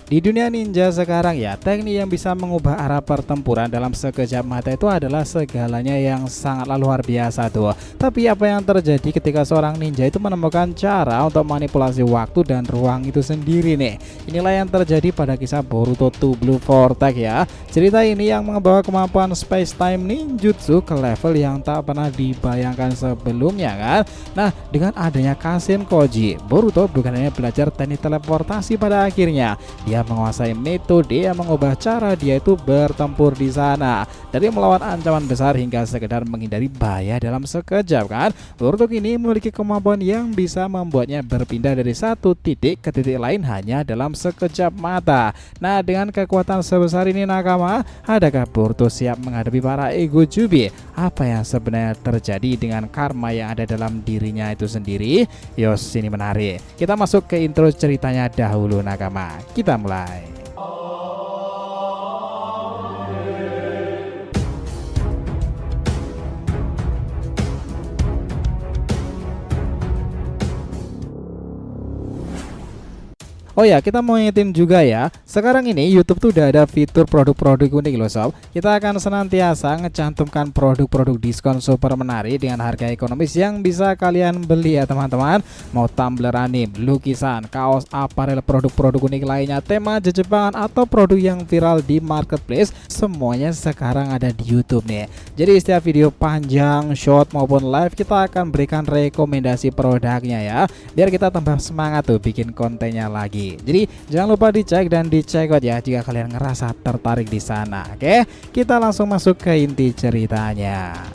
Di dunia ninja sekarang ya, teknik yang bisa mengubah arah pertempuran dalam sekejap mata itu adalah segalanya yang sangatlah luar biasa tuh. Tapi apa yang terjadi ketika seorang ninja itu menemukan cara untuk manipulasi waktu dan ruang itu sendiri nih? Inilah yang terjadi pada kisah Boruto Two Blue Vortex ya. Cerita ini yang membawa kemampuan space time ninjutsu ke level yang tak pernah dibayangkan sebelumnya kan. Nah, dengan adanya Kashin Koji, Boruto bukan hanya belajar teknik teleportasi pada akhirnya. Dia menguasai metode yang mengubah cara dia itu bertempur di sana, dari melawan ancaman besar hingga sekedar menghindari bahaya dalam sekejap kan. Boruto ini memiliki kemampuan yang bisa membuatnya berpindah dari satu titik ke titik lain hanya dalam sekejap mata. Nah, dengan kekuatan sebesar ini nakama, adakah Boruto siap menghadapi para ego Jubi? Apa yang sebenarnya terjadi dengan karma yang ada dalam dirinya itu sendiri? Yos, ini menarik. Kita masuk ke intro ceritanya dahulu nakama. Kita mulai. Oh ya, kita mau ngingetin juga ya, sekarang ini YouTube tuh udah ada fitur produk-produk unik loh sob. Kita akan senantiasa ngecantumkan produk-produk diskon super menarik dengan harga ekonomis yang bisa kalian beli ya teman-teman. Mau tumbler anime, lukisan, kaos, aparel, produk-produk unik lainnya, tema Jepangan atau produk yang viral di marketplace, semuanya sekarang ada di YouTube nih. Jadi setiap video panjang, short maupun live kita akan berikan rekomendasi produknya ya, biar kita tambah semangat tuh bikin kontennya lagi. Jadi jangan lupa dicek dan dicek out ya jika kalian ngerasa tertarik di sana. Oke, kita langsung masuk ke inti ceritanya.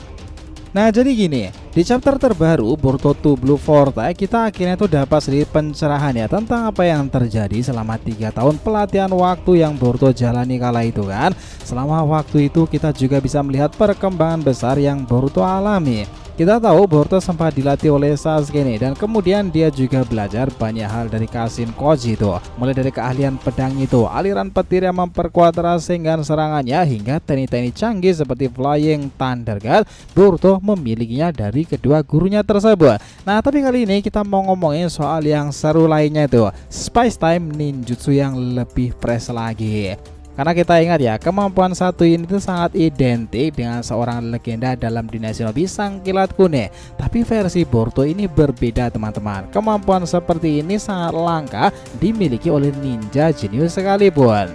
Nah, jadi gini, di chapter terbaru Boruto Two Blue Vortex kita akhirnya tuh dapat sedikit pencerahan ya tentang apa yang terjadi selama 3 tahun pelatihan waktu yang Boruto jalani kala itu kan. Selama waktu itu kita juga bisa melihat perkembangan besar yang Boruto alami. Kita tahu Boruto sempat dilatih oleh Sasuke nih, dan kemudian dia juga belajar banyak hal dari Kashin Koji itu, mulai dari keahlian pedang itu, aliran petir yang memperkuat rasengan serangannya, hingga teknik-teknik canggih seperti Flying Thunder God. Boruto memilikinya dari kedua gurunya tersebut. Nah, tapi kali ini kita mau ngomongin soal yang seru lainnya itu, Space Time Ninjutsu yang lebih fresh lagi. Karena kita ingat ya, kemampuan satu ini tuh sangat identik dengan seorang legenda dalam dunia shinobi, sang kilat kuning. Tapi versi Boruto ini berbeda teman-teman. Kemampuan seperti ini sangat langka dimiliki oleh ninja jenius sekalipun.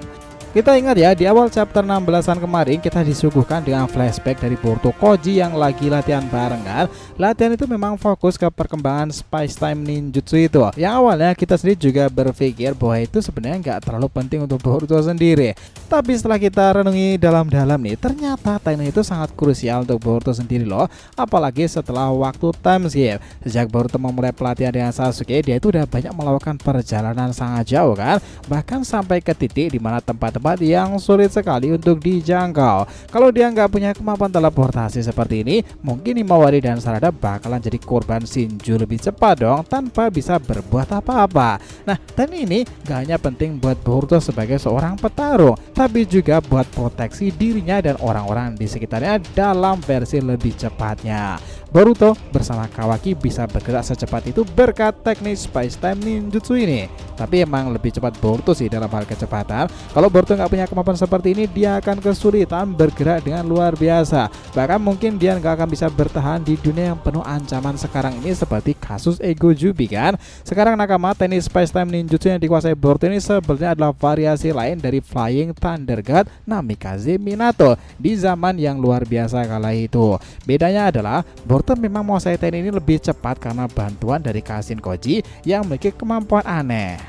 Kita ingat ya, di awal chapter 16an kemarin kita disuguhkan dengan flashback dari Boruto Koji yang lagi latihan barengan. Latihan itu memang fokus ke perkembangan Space Time Ninjutsu itu. Yang awalnya kita sendiri juga berpikir bahwa itu sebenarnya nggak terlalu penting untuk Boruto sendiri. Tapi setelah kita renungi dalam-dalam nih, ternyata teknik itu sangat krusial untuk Boruto sendiri loh. Apalagi setelah waktu time skip. Sejak Boruto memulai pelatihan dengan Sasuke, dia itu udah banyak melakukan perjalanan sangat jauh kan. Bahkan sampai ke titik di mana tempat yang sulit sekali untuk dijangkau. Kalau dia nggak punya kemampuan teleportasi seperti ini, mungkin Himawari dan Sarada bakalan jadi korban Shinju lebih cepat dong, tanpa bisa berbuat apa-apa. Nah, teknik ini gak hanya penting buat Boruto sebagai seorang petarung, tapi juga buat proteksi dirinya dan orang-orang di sekitarnya dalam versi lebih cepatnya. Boruto bersama Kawaki bisa bergerak secepat itu berkat teknik Space Time Ninjutsu ini. Tapi emang lebih cepat Boruto sih dalam hal kecepatan. Kalau Boruto nggak punya kemampuan seperti ini, dia akan kesulitan bergerak dengan luar biasa. Bahkan mungkin dia nggak akan bisa bertahan di dunia yang penuh ancaman sekarang ini, seperti kasus Ego Jubi kan. Sekarang nakama, teknik Space Time Ninjutsu yang dikuasai Boruto ini sebenarnya adalah variasi lain dari Flying Thunder God Namikaze Minato di zaman yang luar biasa kala itu. Bedanya adalah Boruto memang menguasai teknik ini lebih cepat karena bantuan dari Kashin Koji yang memiliki kemampuan aneh.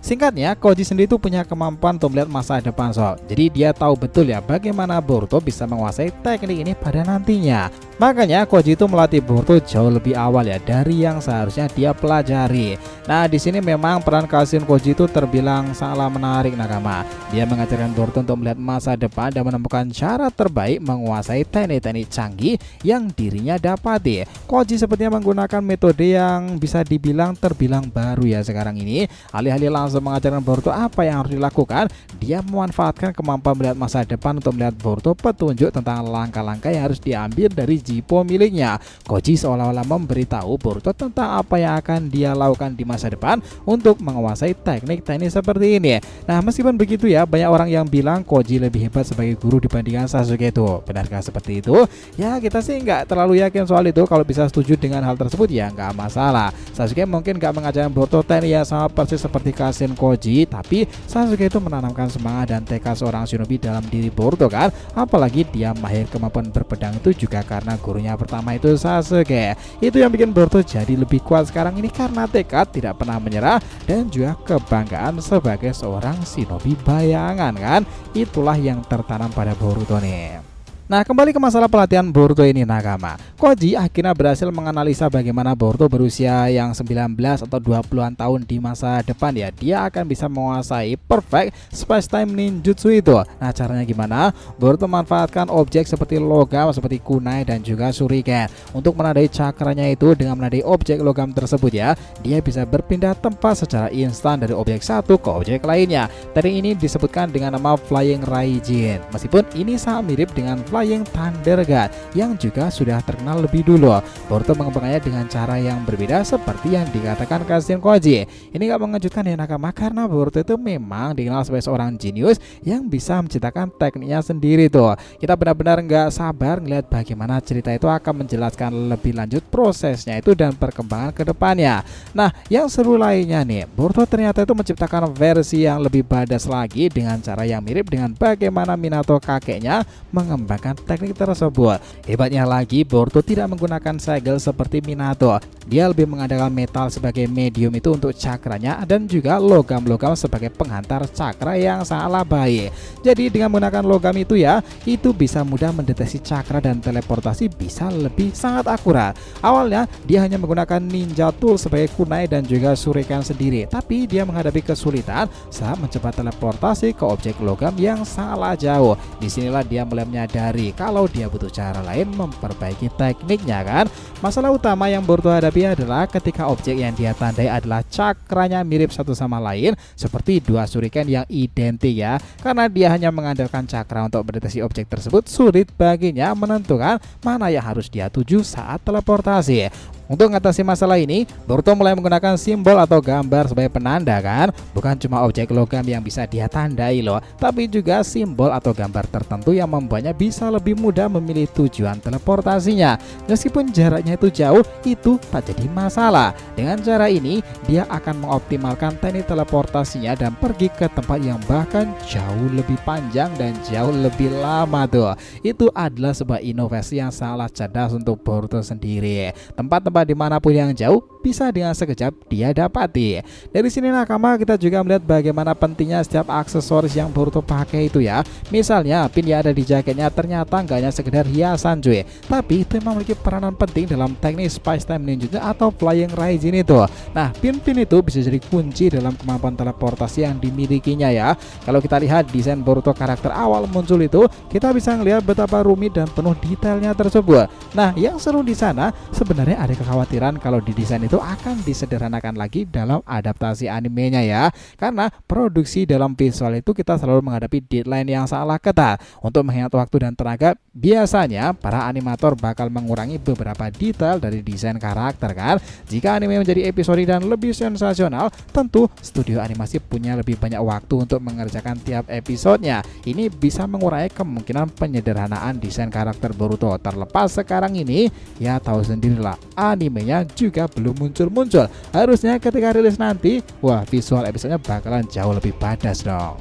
Singkatnya, Koji sendiri itu punya kemampuan untuk melihat masa depan sob. Jadi dia tahu betul ya bagaimana Boruto bisa menguasai teknik ini pada nantinya. Makanya Koji itu melatih Boruto jauh lebih awal ya dari yang seharusnya dia pelajari. Nah, di sini memang peran Kashin Koji itu terbilang sangatlah menarik nakama. Dia mengajarkan Boruto untuk melihat masa depan dan menemukan cara terbaik menguasai teknik-teknik canggih yang dirinya dapati. Koji sepertinya menggunakan metode yang bisa dibilang terbilang baru ya sekarang ini. Alih-alih langsung langsung mengajarkan Boruto apa yang harus dilakukan. Dia memanfaatkan kemampuan melihat masa depan untuk melihat Boruto petunjuk tentang langkah-langkah yang harus diambil dari Jippo miliknya. Koji seolah-olah memberitahu Boruto tentang apa yang akan dia lakukan di masa depan untuk menguasai teknik-teknik seperti ini. Nah, meskipun begitu ya, banyak orang yang bilang Koji lebih hebat sebagai guru dibandingkan Sasuke itu. Benarkah seperti itu? Ya, kita sih nggak terlalu yakin soal itu. Kalau bisa setuju dengan hal tersebut ya nggak masalah. Sasuke mungkin nggak mengajarkan Boruto teknik yang sama persis seperti Kasen Koji, tapi Sasuke itu menanamkan semangat dan tekad seorang shinobi dalam diri Boruto kan. Apalagi dia mahir kemampuan berpedang itu juga karena gurunya pertama itu Sasuke. Itu yang bikin Boruto jadi lebih kuat sekarang ini karena tekad, tidak pernah menyerah, dan juga kebanggaan sebagai seorang shinobi bayangan kan. Itulah yang tertanam pada Boruto nih. Nah, kembali ke masalah pelatihan Boruto ini nakama. Koji akhirnya berhasil menganalisa bagaimana Boruto berusia yang 19 atau 20-an tahun di masa depan ya. Dia akan bisa menguasai perfect space time ninjutsu itu. Nah, caranya gimana? Boruto memanfaatkan objek seperti logam seperti kunai dan juga shuriken untuk menandai cakranya itu. Dengan menandai objek logam tersebut ya, dia bisa berpindah tempat secara instan dari objek satu ke objek lainnya. Teknik ini disebutkan dengan nama Flying Raijin. Meskipun ini sangat mirip dengan Flying Thunder God yang juga sudah terkenal lebih dulu, Boruto mengembangkannya dengan cara yang berbeda seperti yang dikatakan Kasen Koji. Ini gak mengejutkan ya nakama, karena Boruto itu memang dikenal sebagai seorang jenius yang bisa menciptakan tekniknya sendiri tuh. Kita benar-benar gak sabar ngeliat bagaimana cerita itu akan menjelaskan lebih lanjut prosesnya itu dan perkembangan ke depannya. Nah, yang seru lainnya nih, Boruto ternyata itu menciptakan versi yang lebih badass lagi dengan cara yang mirip dengan bagaimana Minato kakeknya mengembangkan teknik tersebut. Hebatnya lagi, Boruto tidak menggunakan segel seperti Minato. Dia lebih mengandalkan metal sebagai medium itu untuk cakranya dan juga logam-logam sebagai penghantar cakra yang sangatlah baik. Jadi dengan menggunakan logam itu ya, itu bisa mudah mendeteksi cakra dan teleportasi bisa lebih sangat akurat. Awalnya dia hanya menggunakan ninja tool sebagai kunai dan juga shuriken sendiri, tapi dia menghadapi kesulitan saat mencoba teleportasi ke objek logam yang sangatlah jauh. Disinilah dia mulai menyadari kalau dia butuh cara lain memperbaiki tekniknya kan. Masalah utama yang Boruto hadapi adalah ketika objek yang dia tandai adalah cakranya mirip satu sama lain seperti dua shuriken yang identik ya. Karena dia hanya mengandalkan cakra untuk mendeteksi objek tersebut, sulit baginya menentukan mana yang harus dia tuju saat teleportasi. Untuk mengatasi masalah ini, Boruto mulai menggunakan simbol atau gambar sebagai penanda kan. Bukan cuma objek logam yang bisa dia tandai loh, tapi juga simbol atau gambar tertentu yang membuatnya bisa lebih mudah memilih tujuan teleportasinya. Meskipun jaraknya itu jauh, itu tak jadi masalah. Dengan cara ini, dia akan mengoptimalkan teknik teleportasinya dan pergi ke tempat yang bahkan jauh lebih panjang dan jauh lebih lama tuh. Itu adalah sebuah inovasi yang sangat cerdas untuk Boruto sendiri. Tempat-tempat dimanapun yang jauh bisa dengan sekejap dia dapati. Dari sini nakama, kita juga melihat bagaimana pentingnya setiap aksesoris yang Boruto pakai itu ya. Misalnya pin yang ada di jaketnya ternyata nggak hanya sekedar hiasan cuy, tapi itu memiliki peranan penting dalam teknik Space Time Ninjutsu atau Flying Raijin itu. Nah, pin-pin itu bisa jadi kunci dalam kemampuan teleportasi yang dimilikinya ya. Kalau kita lihat desain Boruto karakter awal muncul itu, kita bisa ngelihat betapa rumit dan penuh detailnya tersebut. Nah, yang seru di sana sebenarnya ada kekhawatiran kalau di desain itu akan disederhanakan lagi dalam adaptasi animenya ya. Karena produksi dalam visual itu kita selalu menghadapi deadline yang sangatlah ketat. Untuk menghemat waktu dan tenaga, biasanya para animator bakal mengurangi beberapa detail dari desain karakter kan. Jika anime menjadi episode dan lebih sensasional, tentu studio animasi punya lebih banyak waktu untuk mengerjakan tiap episodenya. Ini bisa mengurangi kemungkinan penyederhanaan desain karakter Boruto. Terlepas sekarang ini, ya tahu sendirilah, animenya juga belum muncul-muncul. Harusnya ketika rilis nanti, wah, visual episodenya bakalan jauh lebih badass dong.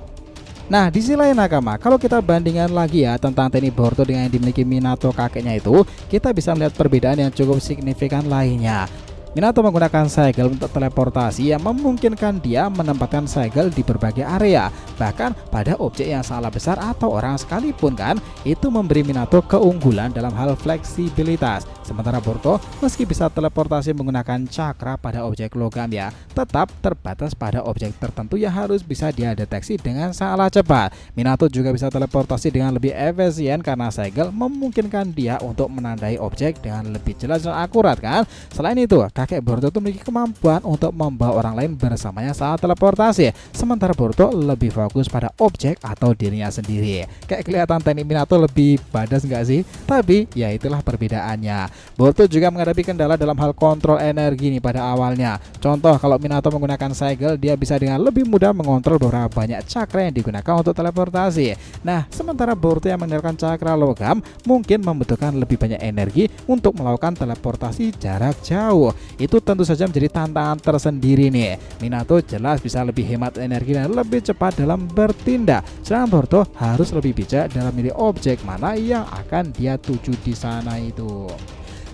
Nah, di sisi lain nakama, kalau kita bandingkan lagi ya tentang teknik Boruto dengan yang dimiliki Minato kakeknya itu, kita bisa melihat perbedaan yang cukup signifikan lainnya. Minato menggunakan segel untuk teleportasi yang memungkinkan dia menempatkan segel di berbagai area, bahkan pada objek yang sangat besar atau orang sekalipun kan. Itu memberi Minato keunggulan dalam hal fleksibilitas. Sementara Boruto meski bisa teleportasi menggunakan cakra pada objek logam ya, tetap terbatas pada objek tertentu yang harus bisa dia deteksi dengan sangatlah cepat. Minato juga bisa teleportasi dengan lebih efisien karena segel memungkinkan dia untuk menandai objek dengan lebih jelas dan akurat kan. Selain itu, kakek Boruto itu memiliki kemampuan untuk membawa orang lain bersamanya saat teleportasi, sementara Boruto lebih fokus pada objek atau dirinya sendiri. Kayak kelihatan teknik Minato lebih badas nggak sih? Tapi ya itulah perbedaannya. Boruto juga menghadapi kendala dalam hal kontrol energi nih pada awalnya. Contoh, kalau Minato menggunakan segel, dia bisa dengan lebih mudah mengontrol beberapa banyak cakra yang digunakan untuk teleportasi. Nah, sementara Boruto yang menggunakan cakra logam mungkin membutuhkan lebih banyak energi untuk melakukan teleportasi jarak jauh. Itu tentu saja menjadi tantangan tersendiri nih. Minato jelas bisa lebih hemat energi dan lebih cepat dalam bertindak, sedangkan Boruto harus lebih bijak dalam memilih objek mana yang akan dia tuju di sana itu.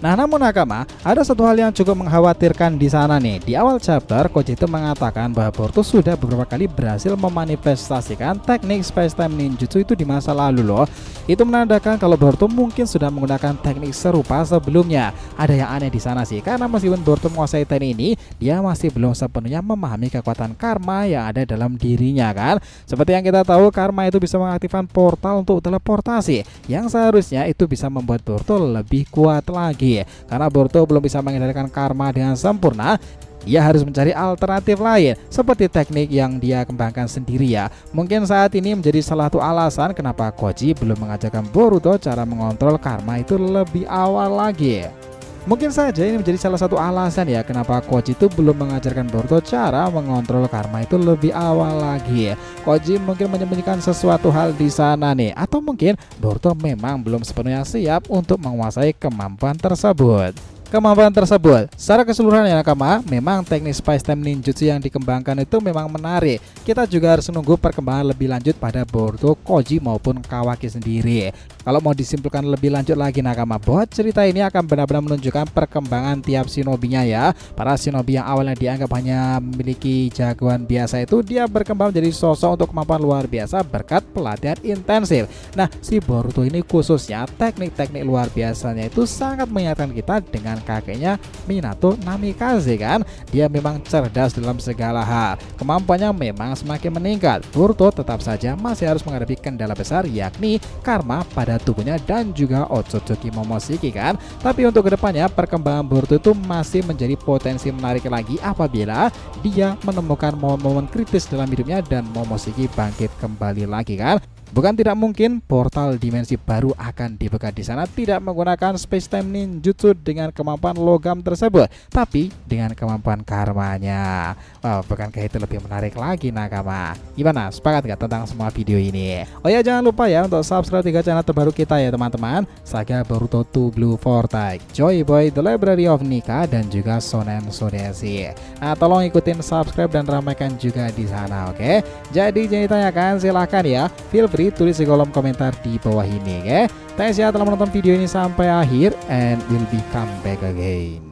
Nah, namun nakama, ada satu hal yang cukup mengkhawatirkan di sana nih. Di awal chapter, Koji itu mengatakan bahwa Boruto sudah beberapa kali berhasil memanifestasikan teknik Space Time Ninjutsu itu di masa lalu loh. Itu menandakan kalau Boruto mungkin sudah menggunakan teknik serupa sebelumnya. Ada yang aneh di sana sih, karena meskipun Boruto menguasai teknik ini, dia masih belum sepenuhnya memahami kekuatan karma yang ada dalam dirinya kan. Seperti yang kita tahu, karma itu bisa mengaktifkan portal untuk teleportasi, yang seharusnya itu bisa membuat Boruto lebih kuat lagi. Karena Boruto belum bisa mengendalikan karma dengan sempurna, ia harus mencari alternatif lain seperti teknik yang dia kembangkan sendiri ya. Mungkin saat ini menjadi salah satu alasan kenapa Koji belum mengajarkan Boruto cara mengontrol karma itu lebih awal lagi. Mungkin saja ini menjadi salah satu alasan ya kenapa Koji itu belum mengajarkan Boruto cara mengontrol karma itu lebih awal lagi. Koji mungkin menyembunyikan sesuatu hal di sana nih, atau mungkin Boruto memang belum sepenuhnya siap untuk menguasai kemampuan tersebut. Secara keseluruhan ya nakama, memang teknik Space Time Ninjutsu yang dikembangkan itu memang menarik. Kita juga harus menunggu perkembangan lebih lanjut pada Boruto, Koji maupun Kawaki sendiri. Kalau mau disimpulkan lebih lanjut lagi nakama, bahwa cerita ini akan benar-benar menunjukkan perkembangan tiap shinobinya ya. Para shinobi yang awalnya dianggap hanya memiliki jagoan biasa itu, dia berkembang menjadi sosok untuk kemampuan luar biasa berkat pelatihan intensif. Nah, si Boruto ini khususnya teknik-teknik luar biasanya itu sangat mengingatkan kita dengan kakeknya Minato Namikaze kan. Dia memang cerdas dalam segala hal, kemampuannya memang semakin meningkat. Boruto tetap saja masih harus menghadapi kendala besar, yakni karma pada tubuhnya dan juga Otsutsuki Momoshiki kan. Tapi untuk kedepannya perkembangan Boruto itu masih menjadi potensi menarik lagi apabila dia menemukan momen-momen kritis dalam hidupnya dan Momoshiki bangkit kembali lagi kan. Bukan tidak mungkin portal dimensi baru akan dibuka di sana tidak menggunakan Space Time Ninjutsu dengan kemampuan logam tersebut, tapi dengan kemampuan karmanya. Wow, bukankah itu lebih menarik lagi nakama? Gimana? Sepakat gak tentang semua video ini? Oh ya, jangan lupa ya untuk subscribe 3 channel terbaru kita ya teman-teman. Saga Boruto 2 Blue Vortex, Joy Boy, The Library of Nika, dan juga Shonen Sodeshi. Nah, tolong ikutin subscribe dan ramaikan juga di sana, oke? Jadi jangan ditanyakan, silahkan ya. Feel free tulis di kolom komentar di bawah ini, oke? Thanks ya telah menonton video ini sampai akhir, and we'll be come back again.